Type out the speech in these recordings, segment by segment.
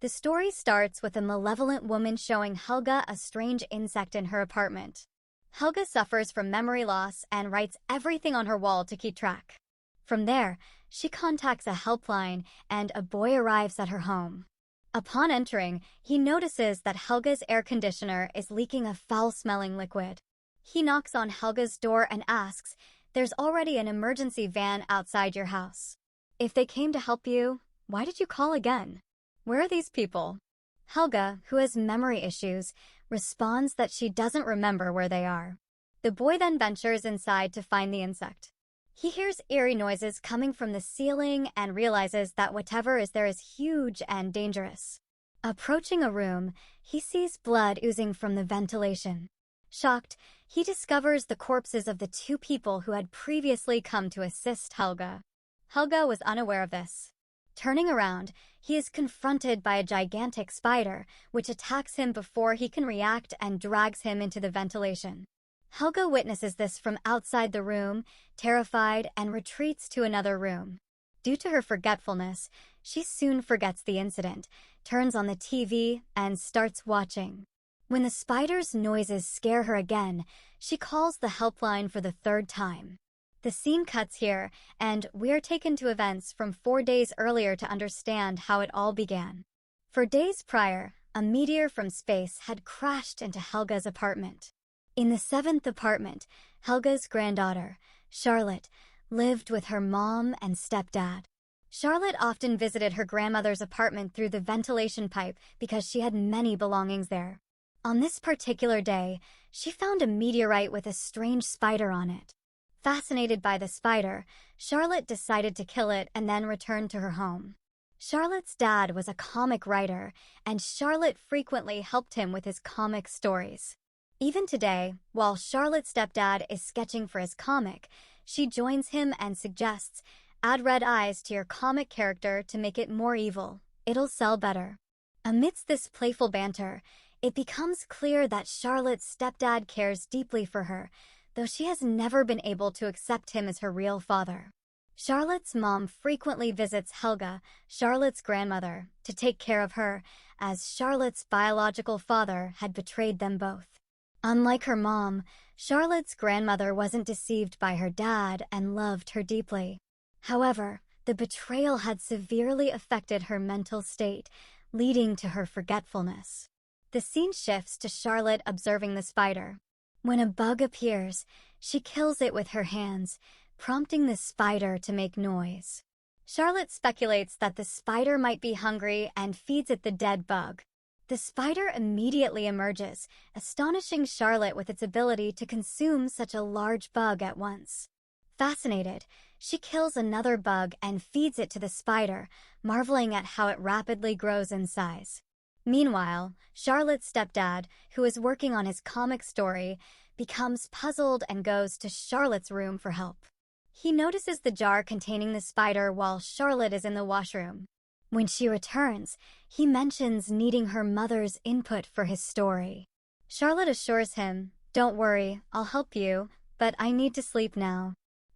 The story starts with a malevolent woman showing Helga a strange insect in her apartment. Helga suffers from memory loss and writes everything on her wall to keep track. From there, she contacts a helpline and a boy arrives at her home. Upon entering, he notices that Helga's air conditioner is leaking a foul-smelling liquid. He knocks on Helga's door and asks, "There's already an emergency van outside your house. If they came to help you, why did you call again? Where are these people?" Helga, who has memory issues, responds that she doesn't remember where they are. The boy then ventures inside to find the insect. He hears eerie noises coming from the ceiling and realizes that whatever is there is huge and dangerous. Approaching a room, he sees blood oozing from the ventilation. Shocked, he discovers the corpses of the two people who had previously come to assist Helga. Helga was unaware of this. Turning around, he is confronted by a gigantic spider, which attacks him before he can react and drags him into the ventilation. Helga witnesses this from outside the room, terrified, and retreats to another room. Due to her forgetfulness, she soon forgets the incident, turns on the TV, and starts watching. When the spider's noises scare her again, she calls the helpline for the third time. The scene cuts here, and we're taken to events from 4 days earlier to understand how it all began. For days prior, a meteor from space had crashed into Helga's apartment. In the 7th apartment, Helga's granddaughter, Charlotte, lived with her mom and stepdad. Charlotte often visited her grandmother's apartment through the ventilation pipe because she had many belongings there. On this particular day, she found a meteorite with a strange spider on it. Fascinated by the spider, Charlotte decided to kill it and then return to her home. Charlotte's dad was a comic writer, and Charlotte frequently helped him with his comic stories. Even today, while Charlotte's stepdad is sketching for his comic, she joins him and suggests, "Add red eyes to your comic character to make it more evil. It'll sell better." Amidst this playful banter, it becomes clear that Charlotte's stepdad cares deeply for her, though she has never been able to accept him as her real father. Charlotte's mom frequently visits Helga, Charlotte's grandmother, to take care of her, as Charlotte's biological father had betrayed them both. Unlike her mom, Charlotte's grandmother wasn't deceived by her dad and loved her deeply. However, the betrayal had severely affected her mental state, leading to her forgetfulness. The scene shifts to Charlotte observing the spider. When a bug appears, she kills it with her hands, prompting the spider to make noise. Charlotte speculates that the spider might be hungry and feeds it the dead bug. The spider immediately emerges, astonishing Charlotte with its ability to consume such a large bug at once. Fascinated, she kills another bug and feeds it to the spider, marveling at how it rapidly grows in size. Meanwhile, Charlotte's stepdad, who is working on his comic story, becomes puzzled and goes to Charlotte's room for help. He notices the jar containing the spider while Charlotte is in the washroom. When she returns, he mentions needing her mother's input for his story. Charlotte assures him, "Don't worry, I'll help you, but I need to sleep now."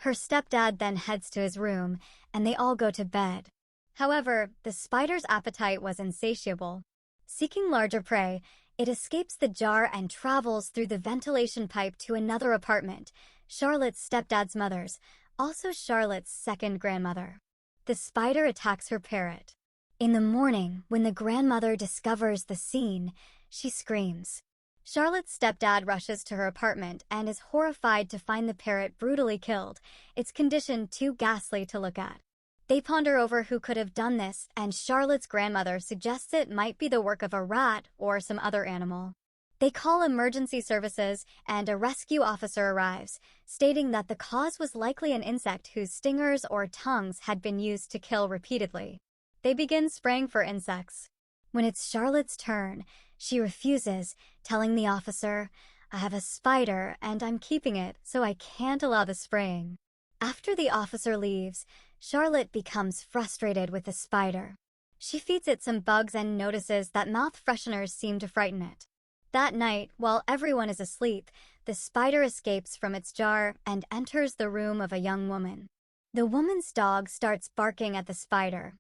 Her stepdad then heads to his room, and they all go to bed. However, the spider's appetite was insatiable. Seeking larger prey, it escapes the jar and travels through the ventilation pipe to another apartment, Charlotte's stepdad's mother's, also Charlotte's second grandmother. The spider attacks her parrot. In the morning, when the grandmother discovers the scene, she screams. Charlotte's stepdad rushes to her apartment and is horrified to find the parrot brutally killed, its condition too ghastly to look at. They ponder over who could have done this, and Charlotte's grandmother suggests it might be the work of a rat or some other animal. They call emergency services, and a rescue officer arrives, stating that the cause was likely an insect whose stingers or tongues had been used to kill repeatedly. They begin spraying for insects. When it's Charlotte's turn, she refuses, telling the officer, "I have a spider and I'm keeping it, so I can't allow the spraying." After the officer leaves, Charlotte becomes frustrated with the spider. She feeds it some bugs and notices that mouth fresheners seem to frighten it. That night, while everyone is asleep, the spider escapes from its jar and enters the room of a young woman. The woman's dog starts barking at the spider.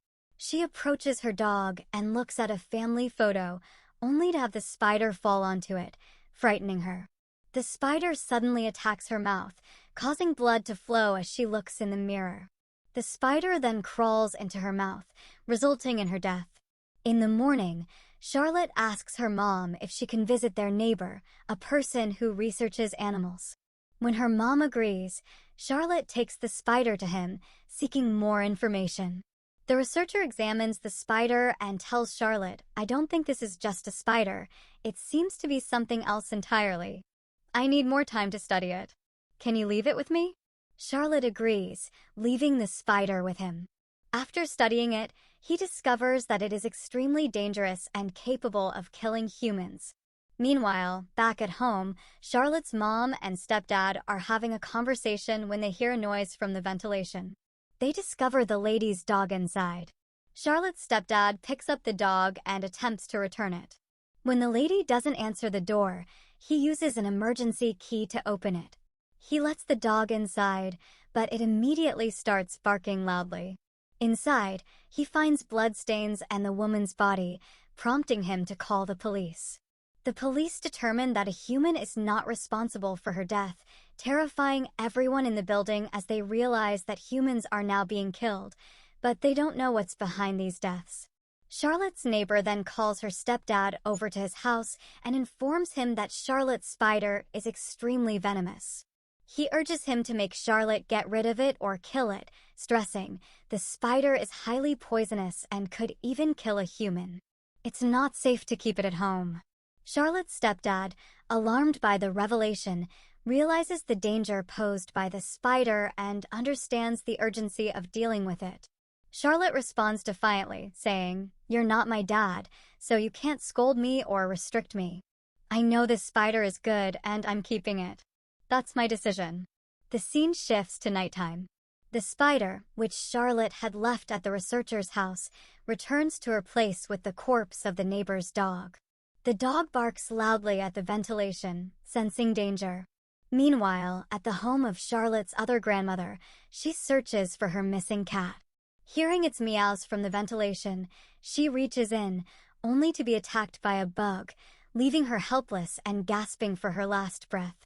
She approaches her dog and looks at a family photo, only to have the spider fall onto it, frightening her. The spider suddenly attacks her mouth, causing blood to flow as she looks in the mirror. The spider then crawls into her mouth, resulting in her death. In the morning, Charlotte asks her mom if she can visit their neighbor, a person who researches animals. When her mom agrees, Charlotte takes the spider to him, seeking more information. The researcher examines the spider and tells Charlotte, "I don't think this is just a spider. It seems to be something else entirely. I need more time to study it. Can you leave it with me?" Charlotte agrees, leaving the spider with him. After studying it, he discovers that it is extremely dangerous and capable of killing humans. Meanwhile, back at home, Charlotte's mom and stepdad are having a conversation when they hear a noise from the ventilation. They discover the lady's dog inside. Charlotte's stepdad picks up the dog and attempts to return it. When the lady doesn't answer the door, he uses an emergency key to open it. He lets the dog inside, but it immediately starts barking loudly. Inside, he finds bloodstains and the woman's body, prompting him to call the police. The police determine that a human is not responsible for her death, terrifying everyone in the building as they realize that humans are now being killed, but they don't know what's behind these deaths. Charlotte's neighbor then calls her stepdad over to his house and informs him that Charlotte's spider is extremely venomous. He urges him to make Charlotte get rid of it or kill it, stressing, "The spider is highly poisonous and could even kill a human. It's not safe to keep it at home." Charlotte's stepdad, alarmed by the revelation, realizes the danger posed by the spider and understands the urgency of dealing with it. Charlotte responds defiantly, saying, "You're not my dad, so you can't scold me or restrict me. I know this spider is good and I'm keeping it. That's my decision." The scene shifts to nighttime. The spider, which Charlotte had left at the researcher's house, returns to her place with the corpse of the neighbor's dog. The dog barks loudly at the ventilation, sensing danger. Meanwhile, at the home of Charlotte's other grandmother, she searches for her missing cat. Hearing its meows from the ventilation, she reaches in, only to be attacked by a bug, leaving her helpless and gasping for her last breath.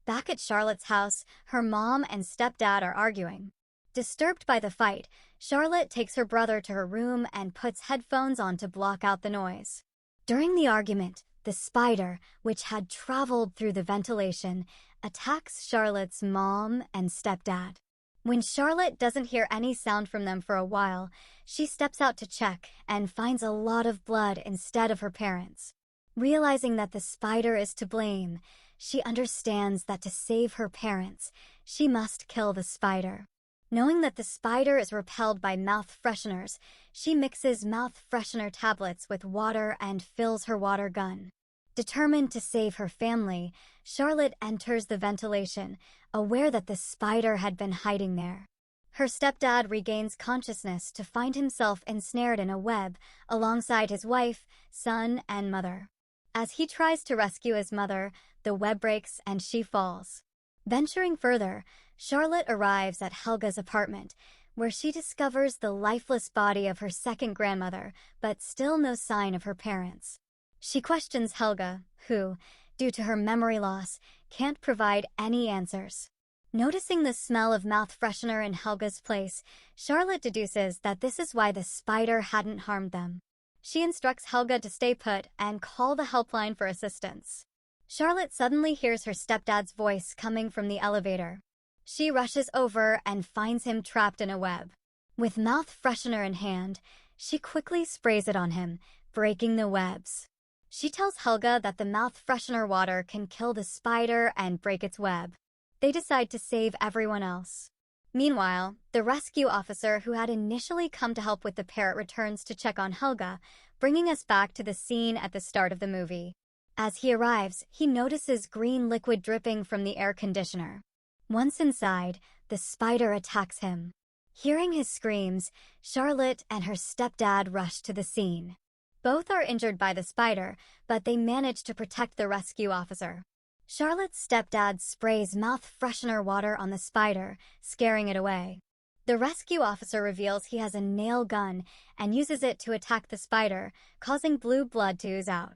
Back at Charlotte's house, her mom and stepdad are arguing. Disturbed by the fight, Charlotte takes her brother to her room and puts headphones on to block out the noise. During the argument, the spider, which had traveled through the ventilation, attacks Charlotte's mom and stepdad. When Charlotte doesn't hear any sound from them for a while, she steps out to check and finds a lot of blood instead of her parents. Realizing that the spider is to blame, she understands that to save her parents, she must kill the spider. Knowing that the spider is repelled by mouth fresheners, she mixes mouth freshener tablets with water and fills her water gun. Determined to save her family, Charlotte enters the ventilation, aware that the spider had been hiding there. Her stepdad regains consciousness to find himself ensnared in a web alongside his wife, son, and mother. As he tries to rescue his mother, the web breaks and she falls. Venturing further, Charlotte arrives at Helga's apartment, where she discovers the lifeless body of her second grandmother, but still no sign of her parents. She questions Helga, who, due to her memory loss, can't provide any answers. Noticing the smell of mouth freshener in Helga's place, Charlotte deduces that this is why the spider hadn't harmed them. She instructs Helga to stay put and call the helpline for assistance. Charlotte suddenly hears her stepdad's voice coming from the elevator. She rushes over and finds him trapped in a web. With mouth freshener in hand, she quickly sprays it on him, breaking the webs. She tells Helga that the mouth freshener water can kill the spider and break its web. They decide to save everyone else. Meanwhile, the rescue officer who had initially come to help with the parrot returns to check on Helga, bringing us back to the scene at the start of the movie. As he arrives, he notices green liquid dripping from the air conditioner. Once inside, the spider attacks him. Hearing his screams, Charlotte and her stepdad rush to the scene. Both are injured by the spider, but they manage to protect the rescue officer. Charlotte's stepdad sprays mouth freshener water on the spider, scaring it away. The rescue officer reveals he has a nail gun and uses it to attack the spider, causing blue blood to ooze out.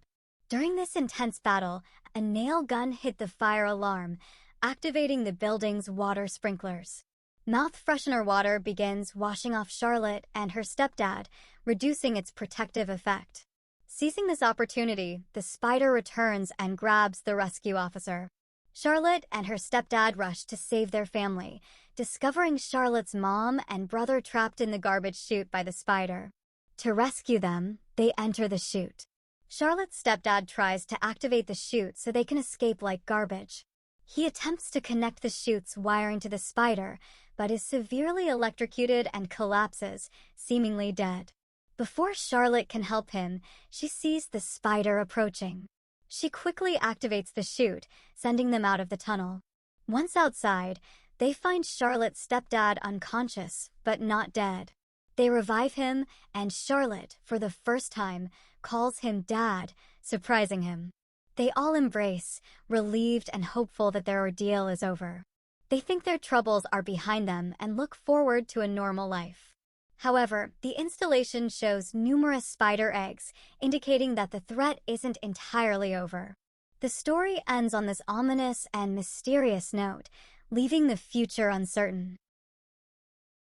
During this intense battle, a nail gun hit the fire alarm, activating the building's water sprinklers. Mouth freshener water begins washing off Charlotte and her stepdad, reducing its protective effect. Seizing this opportunity, the spider returns and grabs the rescue officer. Charlotte and her stepdad rush to save their family, discovering Charlotte's mom and brother trapped in the garbage chute by the spider. To rescue them, they enter the chute. Charlotte's stepdad tries to activate the chute so they can escape like garbage. He attempts to connect the chute's wiring to the spider, but is severely electrocuted and collapses, seemingly dead. Before Charlotte can help him, she sees the spider approaching. She quickly activates the chute, sending them out of the tunnel. Once outside, they find Charlotte's stepdad unconscious, but not dead. They revive him, and Charlotte, for the first time, calls him Dad, surprising him. They all embrace, relieved and hopeful that their ordeal is over. They think their troubles are behind them and look forward to a normal life. However, the installation shows numerous spider eggs, indicating that the threat isn't entirely over. The story ends on this ominous and mysterious note, leaving the future uncertain.